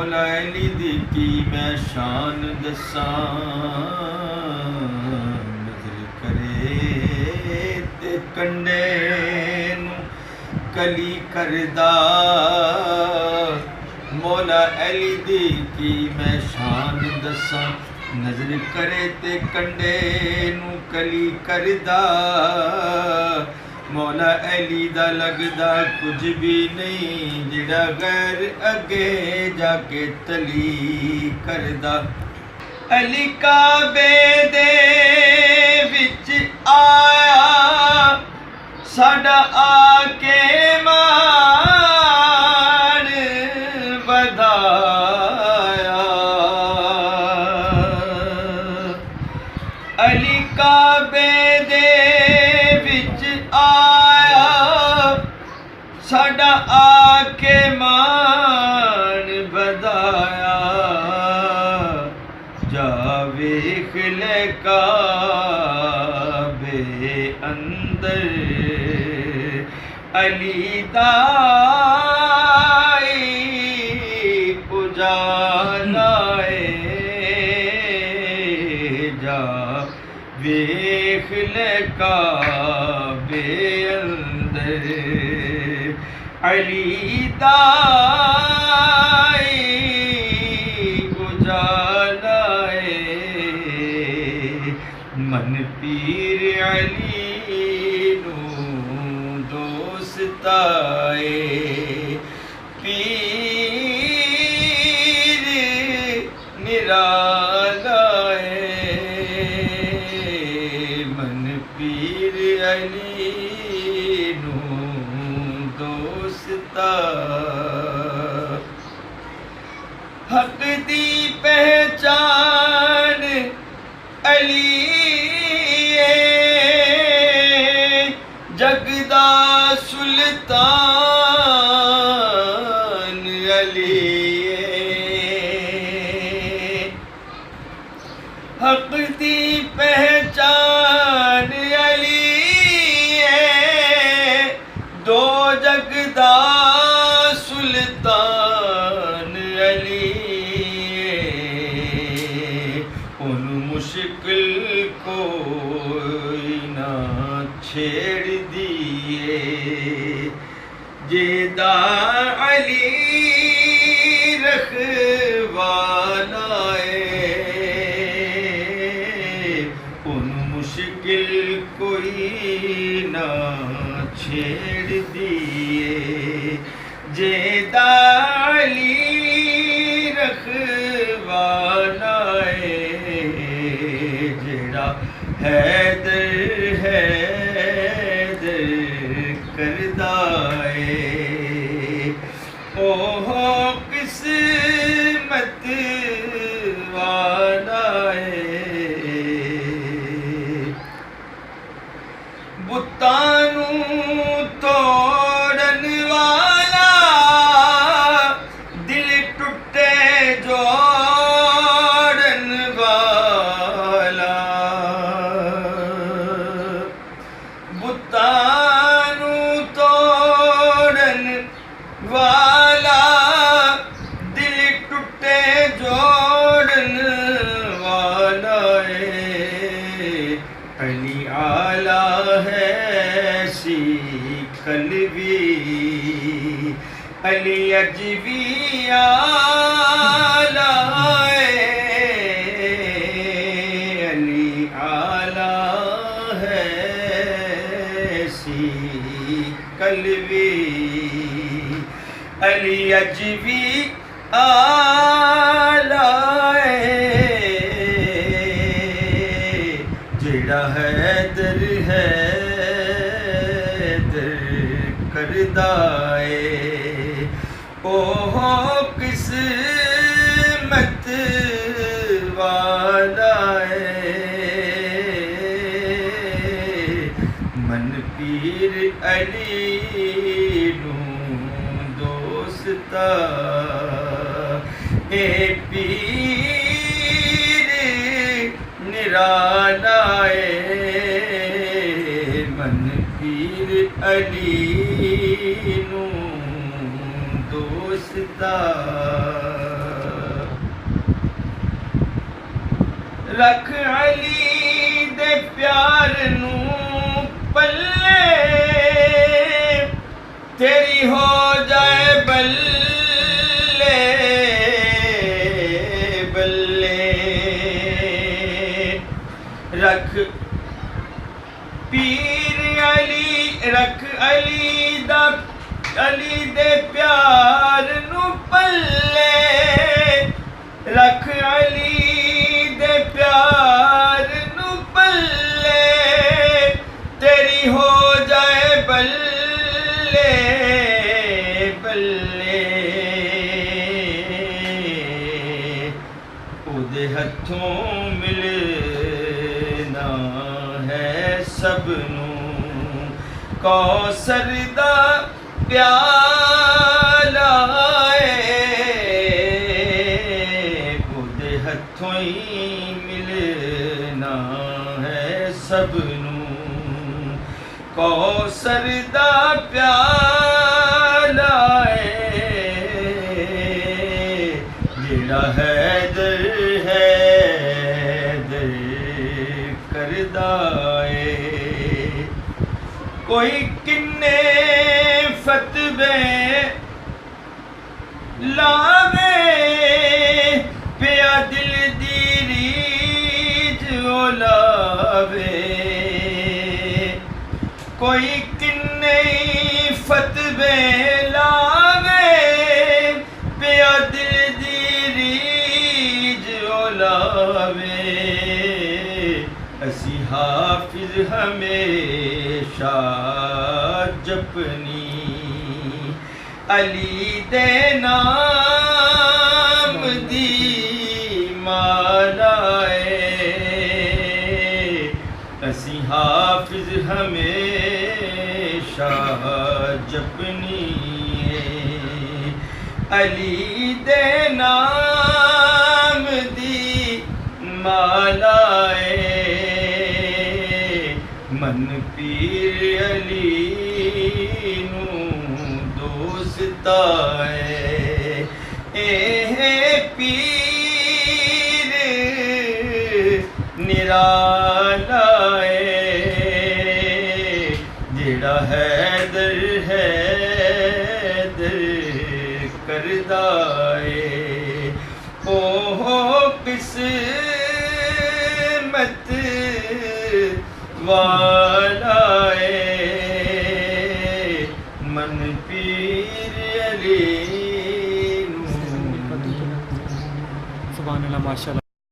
मौला अली दी की मैं शान दसां नजर करे ते कंडे नूं कली करदा मौला अली दी की मैं शान दसां नजर करे ते कंडे नूं कली करदा मौला अली दा लगदा कुछ भी नहीं जिहड़ा गैर अगे जाके तली करदा अली काबे दे विच आया साडा आके मान वधाया अली काबे दे विच आया साडा आके मान वधाया जा वेख ले काबे अंदर अली दा उजाला जा वेख ले काबे अंदर अली दा उजाला मन पीर अली नूं दोस्ताए पीर निराला मन पीर अली नूं दोस्ता हक दी पहचान अली जगदा सुल्तान अली हक दी पहचान अली दो जगदा सुल्तान अली उन मुश्किल कोई ना छेड़ दिए जेदा अली रखवालाए उन मुश्किल कोई ना छेड़ दिए जेदा अली रखवालाए जेड़ा हैदर हैदर करदाए ओहो किस्मत वालाए बुतानू तोड़न वाला दिल टुटे जोड़न वाला बुतानू तोड़न वाला दिल टुटे जोड़न वाला अली आला है सी कलवी अली अजवी आला अली आला है सी कलवी अली अजवी आला जेड़ा हैदर हैदर करदाए ओहो किस्मत वाला मन पीर अली नूं दोस्ता ए पीर निराला मन पीर अली नूं दोस्ता रख अली दे प्यार नू पल्ले तेरी हो जाए बल्ले बल्ले रख पीर अली रख अली दे प्यार नू पल्ले रख अली दे प्यार नू पल्ले तेरी हो जाए बल्ले बल्ले उदे हथों मिलना है सबनू कौसर दा प्याला उदे हथों ही मिलना है सबनू कौसर दा प्याला जेड़ा हैदर करदा कोई किन्ने फतवे लावे पिया दिल दी रीज लावे कोई किन्ने फतवे लावे पिया दिल दी रीज लावे असी हाफिज हमेशा जपनी अली दे नाम दी मालाए असी हाफिज हमेशा जपनी अली दे नाम दी मालाए मन पीर अली नू दोस्ता है पीर निराला जेड़ा हैदर करदा ओह किस्मत वाला मन पीर अली सुभान अल्लाह माशाल्लाह।